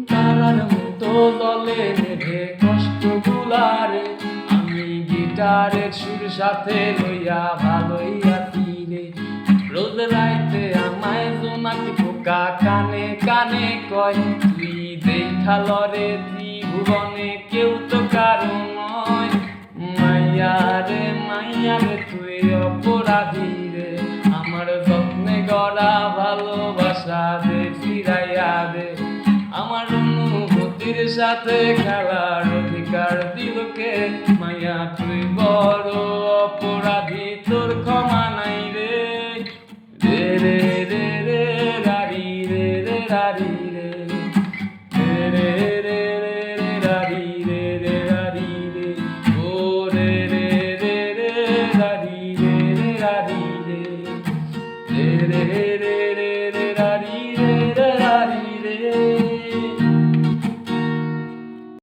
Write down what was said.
তারার মতো দলে নেভে কষ্ট গুলারে, আমি গিটারের সুর সাথে লইয়া ভালোই আছি রে। রোজ রাইতে আমায় জোনাকি পোকা কানে কানে কয়, তুই দেখা লরে ত্রিভুবনে কেউ তো কারো নয়। মাইয়া রে তুই অপরাধী রে, আমার যত্নে গড়া ভালোবাসা দে ফিরাইয়া দে। আমার অনুভূতির সাথে খেলার অধিকার দিলকে, মাইয়া তুই বড় অপরাধী, তোর ক্ষমা নাই